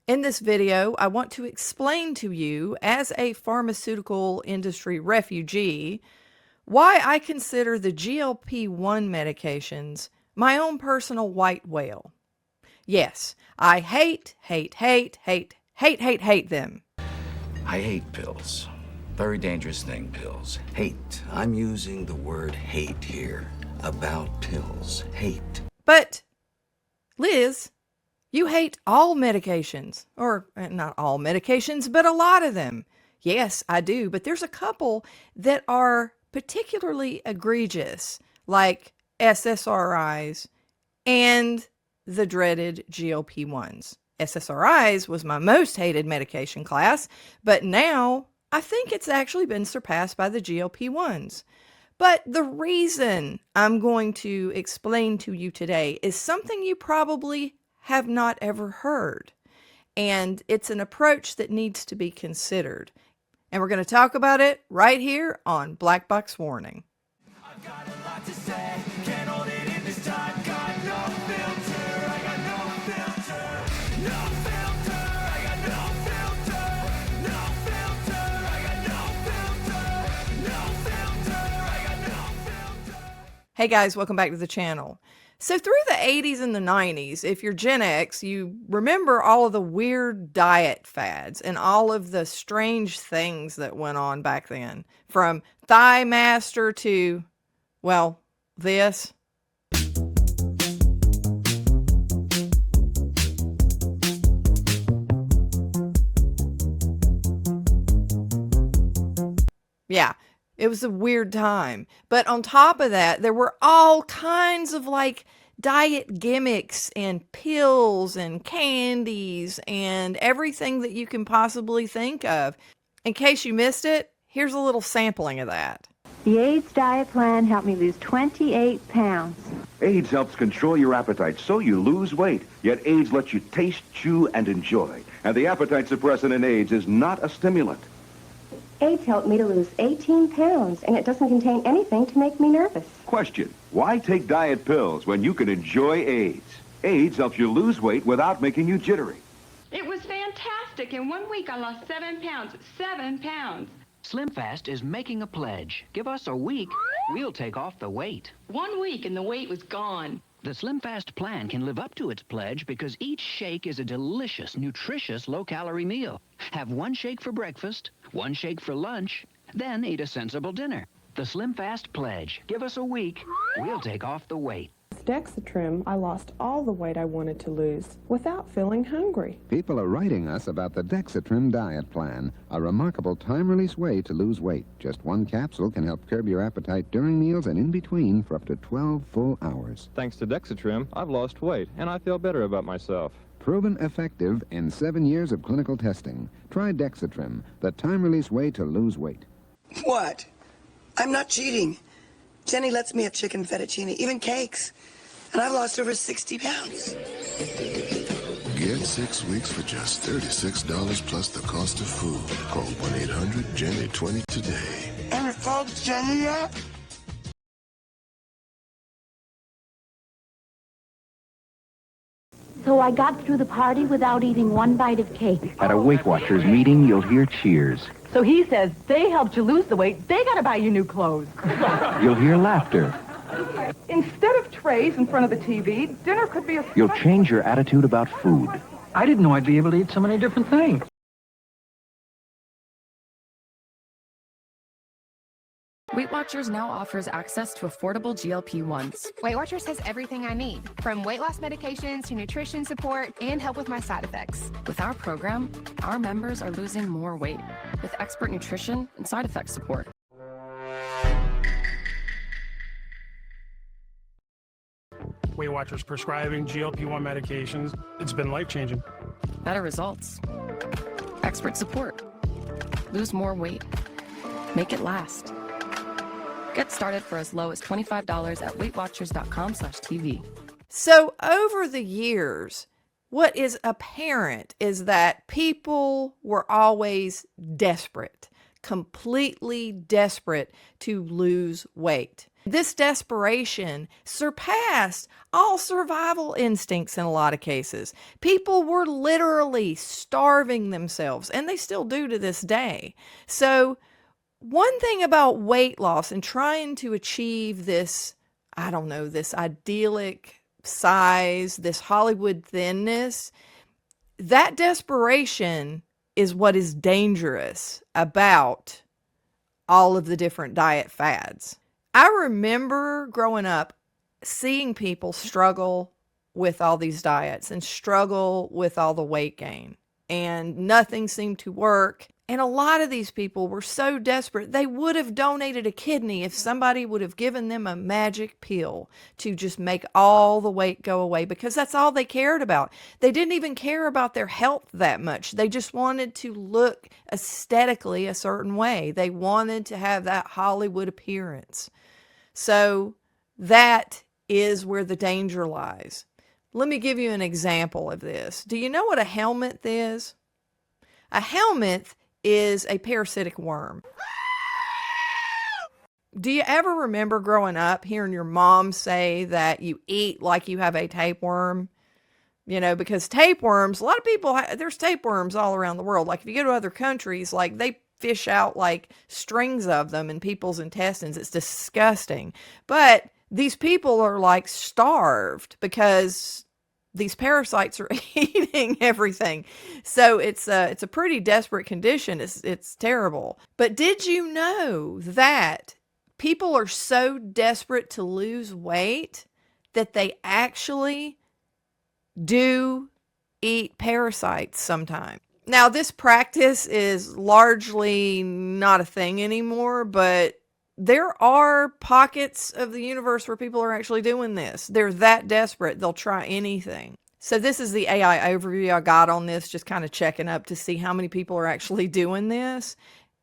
In this video, I want to explain to you, as a pharmaceutical industry refugee, why I consider the GLP-1 medications my own personal white whale. Yes, I hate them. I hate pills. Very dangerous thing, pills. Hate. I'm using the word hate here. About pills. Hate. But, Liz, you hate all medications. Or, not all medications, but a lot of them. Yes, I do, but there's a couple that are particularly egregious, like SSRIs and the dreaded GLP-1s. SSRIs was my most hated medication class, but now I think it's actually been surpassed by the GLP-1s. But the reason I'm going to explain to you today is something you probably have not ever heard. And it's an approach that needs to be considered. And we're going to talk about it right here on Black Box Warning. I've got a lot to say, can't hold it in this time, got no filter, I got no filter, no filter, I got no filter, no filter, I got no filter, no filter, I got no filter. Hey guys, welcome back to the channel. So through the 80s and the 90s, if you're Gen X, you remember all of the weird diet fads and all of the strange things that went on back then. From Thigh Master to, well, this. Yeah. It was a weird time. But on top of that, there were all kinds of like diet gimmicks and pills and candies and everything that you can possibly think of. In case you missed it, here's a little sampling of that. The AIDS diet plan helped me lose 28 pounds. AIDS helps control your appetite so you lose weight. Yet AIDS lets you taste, chew, and enjoy. And the appetite suppressant in AIDS is not a stimulant. AIDS helped me to lose 18 pounds, and it doesn't contain anything to make me nervous. Question: why take diet pills when you can enjoy AIDS? AIDS helps you lose weight without making you jittery. It was fantastic. In 1 week, I lost 7 pounds. 7 pounds. SlimFast is making a pledge. Give us a week, we'll take off the weight. 1 week, and the weight was gone. The SlimFast plan can live up to its pledge because each shake is a delicious, nutritious, low-calorie meal. Have 1 shake for breakfast, 1 shake for lunch, then eat a sensible dinner. The SlimFast pledge. Give us a week, we'll take off the weight. With Dexatrim, I lost all the weight I wanted to lose without feeling hungry. People are writing us about the Dexatrim diet plan, a remarkable time-release way to lose weight. Just 1 capsule can help curb your appetite during meals and in between for up to 12 full hours. Thanks to Dexatrim, I've lost weight, and I feel better about myself. Proven effective in 7 years of clinical testing. Try Dexatrim, the time-release way to lose weight. What? I'm not cheating. Jenny lets me have chicken fettuccine, even cakes. And I've lost over 60 pounds. Get 6 weeks for just $36 plus the cost of food. Call 1-800-JENNY20 today. And it's called Jenny yet? So I got through the party without eating 1 bite of cake. At a Weight Watchers meeting, you'll hear cheers. So he says they helped you lose the weight, they gotta buy you new clothes. You'll hear laughter. Instead of trays in front of the TV, dinner could be a... You'll change your attitude about food. I didn't know I'd be able to eat so many different things. Weight Watchers now offers access to affordable GLP-1s. Weight Watchers has everything I need, from weight loss medications to nutrition support and help with my side effects. With our program, our members are losing more weight with expert nutrition and side effect support. Weight Watchers prescribing GLP-1 medications, it's been life-changing. Better results. Expert support. Lose more weight. Make it last. Get started for as low as $25 at WeightWatchers.com/TV. So over the years, what is apparent is that people were always desperate, completely desperate to lose weight. This desperation surpassed all survival instincts in a lot of cases. People were literally starving themselves, and they still do to this day. So, one thing about weight loss and trying to achieve this, I don't know, this idyllic size, this Hollywood thinness, that desperation is what is dangerous about all of the different diet fads. I remember growing up seeing people struggle with all these diets and struggle with all the weight gain, and nothing seemed to work. And a lot of these people were so desperate, they would have donated a kidney if somebody would have given them a magic pill to just make all the weight go away, because that's all they cared about. They didn't even care about their health that much. They just wanted to look aesthetically a certain way. They wanted to have that Hollywood appearance. So that is where the danger lies. Let me give you an example of this. Do you know what a helminth is? A helminth is a parasitic worm. Do you ever remember growing up hearing your mom say that you eat like you have a tapeworm? You know, because tapeworms, a lot of people, there's tapeworms all around the world. Like if you go to other countries, like they fish out like strings of them in people's intestines. It's disgusting. But these people are like starved because these parasites are eating everything. So it's a pretty desperate condition. It's terrible. But did you know that people are so desperate to lose weight that they actually do eat parasites sometimes? Now, this practice is largely not a thing anymore, but there are pockets of the universe where people are actually doing this. They're that desperate, they'll try anything. So this is the AI overview I got on this, just kind of checking up to see how many people are actually doing this.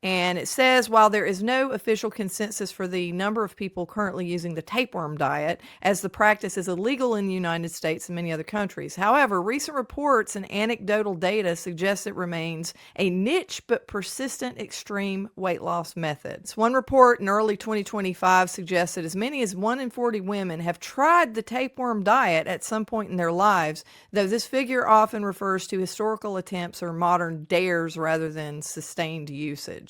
And it says, while there is no official consensus for the number of people currently using the tapeworm diet, as the practice is illegal in the United States and many other countries. However, recent reports and anecdotal data suggest it remains a niche but persistent extreme weight loss method. One report in early 2025 suggests that as many as 1 in 40 women have tried the tapeworm diet at some point in their lives, though this figure often refers to historical attempts or modern dares rather than sustained usage.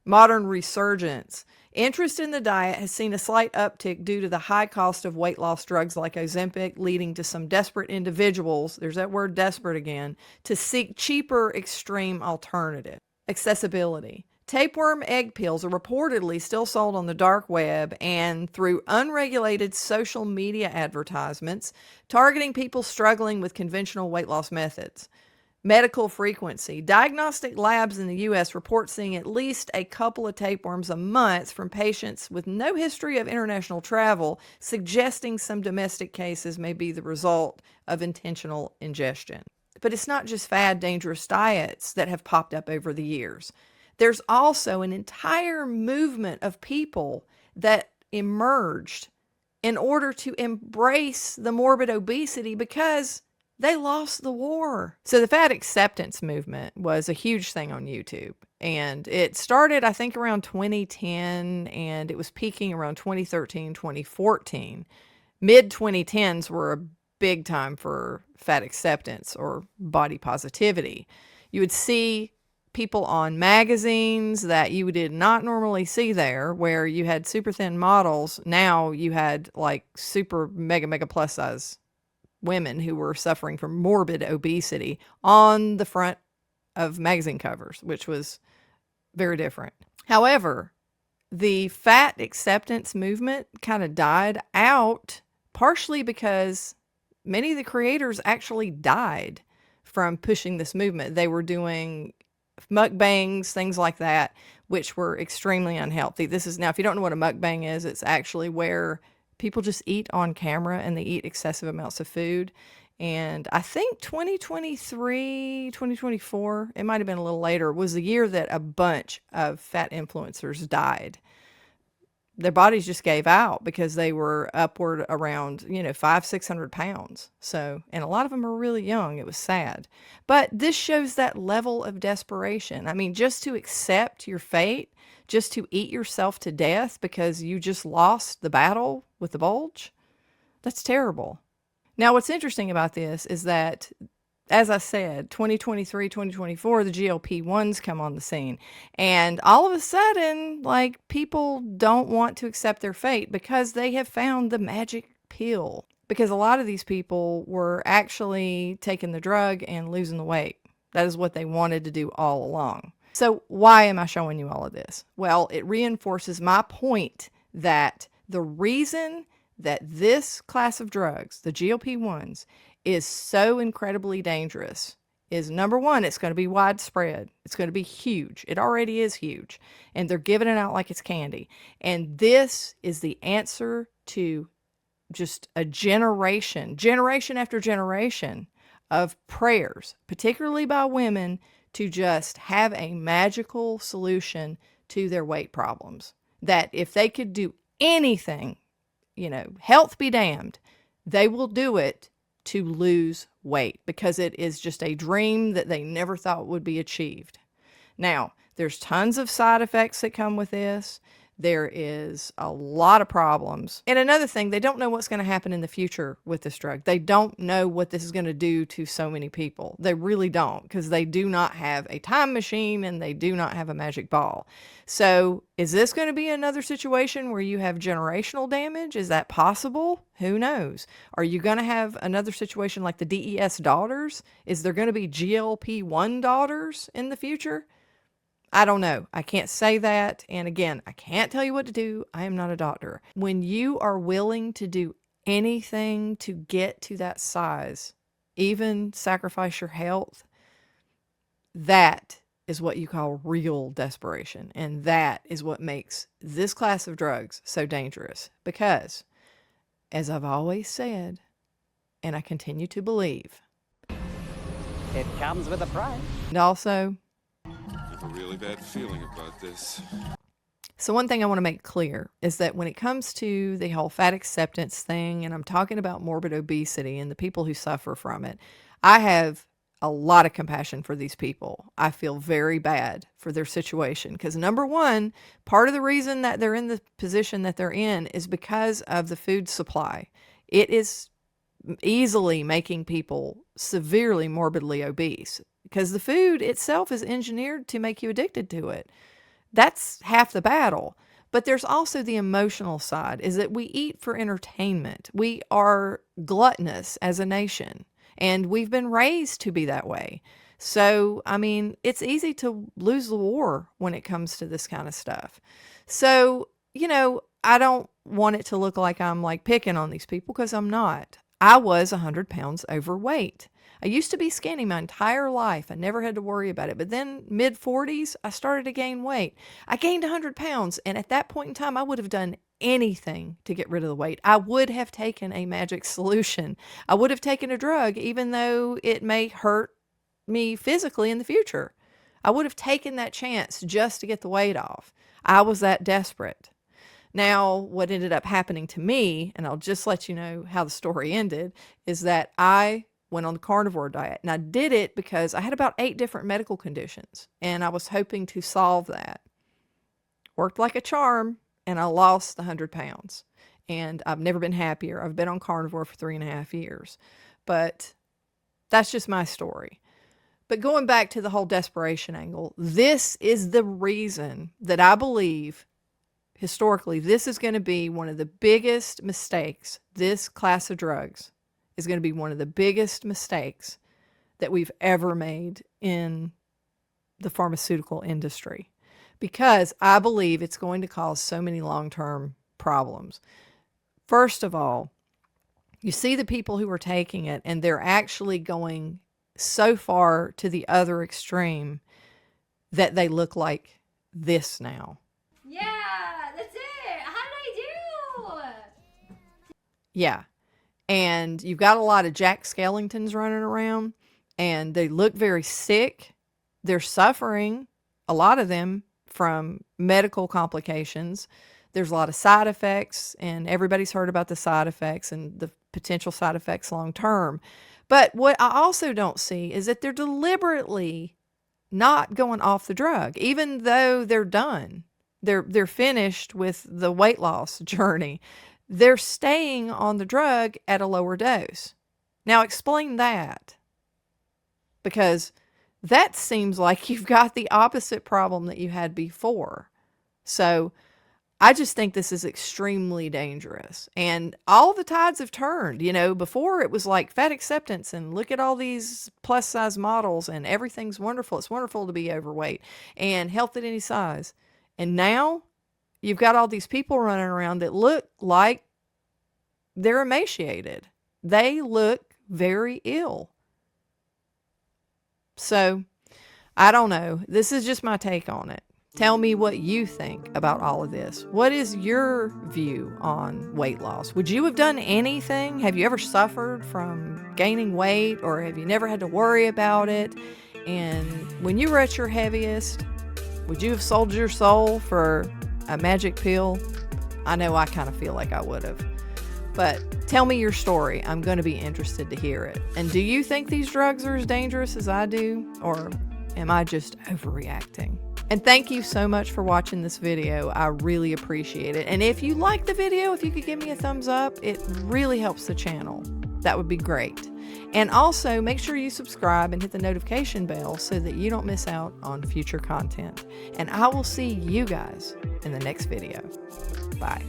Modern resurgence. Interest in the diet has seen a slight uptick due to the high cost of weight loss drugs like Ozempic, leading to some desperate individuals, there's that word desperate again, to seek cheaper extreme alternatives. Accessibility. Tapeworm egg pills are reportedly still sold on the dark web and through unregulated social media advertisements, targeting people struggling with conventional weight loss methods. Medical frequency. Diagnostic labs in the U.S. report seeing at least a couple of tapeworms a month from patients with no history of international travel, suggesting some domestic cases may be the result of intentional ingestion. But it's not just fad dangerous diets that have popped up over the years. There's also an entire movement of people that emerged in order to embrace the morbid obesity because they lost the war. So the fat acceptance movement was a huge thing on YouTube. And it started, I think, around 2010, and it was peaking around 2013, 2014. Mid-2010s were a big time for fat acceptance or body positivity. You would see people on magazines that you did not normally see there, where you had super thin models. Now you had like super mega plus size women who were suffering from morbid obesity on the front of magazine covers, which was very different. However, the fat acceptance movement kind of died out partially because many of the creators actually died from pushing this movement. They were doing mukbangs, things like that, which were extremely unhealthy. This is now, if you don't know what a mukbang is, it's actually where people just eat on camera and they eat excessive amounts of food. And I think 2023, 2024, it might have been a little later, was the year that a bunch of fat influencers died. their bodies just gave out because they were upward around, 500-600 pounds. So, and a lot of them are really young. It was sad. But this shows that level of desperation. I mean, just to accept your fate, just to eat yourself to death because you just lost the battle with the bulge, that's terrible. Now, what's interesting about this is that, as I said, 2023, 2024, the GLP-1s come on the scene. And all of a sudden, like, people don't want to accept their fate because they have found the magic pill. Because a lot of these people were actually taking the drug and losing the weight. That is what they wanted to do all along. So why am I showing you all of this? Well, it reinforces my point that the reason that this class of drugs, the GLP-1s, is so incredibly dangerous is, number one, it's going to be widespread. It's going to be huge. It already is huge. And they're giving it out like it's candy. And this is the answer to just a generation after generation of prayers, particularly by women, to just have a magical solution to their weight problems. That if they could do anything, health be damned, they will do it to lose weight because it is just a dream that they never thought would be achieved. Now, there's tons of side effects that come with this. There is a lot of problems. And another thing, they don't know what's going to happen in the future with this drug. They don't know what this is going to do to so many people. They really don't, because they do not have a time machine and they do not have a magic ball. So is this going to be another situation where you have generational damage? Is that possible? Who knows? Are you going to have another situation like the DES daughters? Is there going to be GLP-1 daughters in the future? I don't know. I can't say that. And again, I can't tell you what to do. I am not a doctor. When you are willing to do anything to get to that size, even sacrifice your health, that is what you call real desperation. And that is what makes this class of drugs so dangerous. Because, as I've always said, and I continue to believe, it comes with a price. And also, I have a really bad feeling about this. so one thing I want to make clear is that when it comes to the whole fat acceptance thing, and I'm talking about morbid obesity and the people who suffer from it, I have a lot of compassion for these people. I feel very bad for their situation because, number one, part of the reason that they're in the position that they're in is because of the food supply. It is easily making people severely morbidly obese because the food itself is engineered to make you addicted to it. That's half the battle. But there's also the emotional side, is that we eat for entertainment. We are gluttonous as a nation, and we've been raised to be that way. So, I mean, it's easy to lose the war when it comes to this kind of stuff. So, I don't want it to look like I'm like picking on these people because I'm not. I was 100 pounds overweight. I used to be skinny my entire life. I never had to worry about it. But then mid-40s, I started to gain weight. I gained 100 pounds. And at that point in time, I would have done anything to get rid of the weight. I would have taken a magic solution. I would have taken a drug, even though it may hurt me physically in the future. I would have taken that chance just to get the weight off. I was that desperate. Now, what ended up happening to me, and I'll just let you know how the story ended, is that I went on the carnivore diet. And I did it because I had about 8 different medical conditions, and I was hoping to solve that. Worked like a charm, and I lost 100 pounds. And I've never been happier. I've been on carnivore for 3.5 years. But that's just my story. But going back to the whole desperation angle, this is the reason that I believe historically, this is going to be one of the biggest mistakes. This class of drugs is going to be one of the biggest mistakes that we've ever made in the pharmaceutical industry, because I believe it's going to cause so many long-term problems. First of all, you see the people who are taking it, and they're actually going so far to the other extreme that they look like this now. Yeah, that's it. How did I do? Yeah. And you've got a lot of Jack Skellingtons running around, and they look very sick. They're suffering, a lot of them, from medical complications. There's a lot of side effects, and everybody's heard about the side effects and the potential side effects long term. But what I also don't see is that they're deliberately not going off the drug, even though they're done. They're finished with the weight loss journey. They're staying on the drug at a lower dose. Now explain that, because that seems like you've got the opposite problem that you had before. So I just think this is extremely dangerous. And all the tides have turned. You know, before it was like fat acceptance and look at all these plus size models and everything's wonderful. It's wonderful to be overweight and health at any size. And now you've got all these people running around that look like they're emaciated. They look very ill. So I don't know. This is just my take on it. Tell me what you think about all of this. What is your view on weight loss? Would you have done anything? Have you ever suffered from gaining weight, or have you never had to worry about it? And when you were at your heaviest, would you have sold your soul for a magic pill? I know I kind of feel like I would have. But tell me your story. I'm going to be interested to hear it. And do you think these drugs are as dangerous as I do? Or am I just overreacting? And thank you so much for watching this video. I really appreciate it. And if you like the video, if you could give me a thumbs up, it really helps the channel. That would be great. And also make sure you subscribe and hit the notification bell so that you don't miss out on future content. And I will see you guys in the next video. Bye.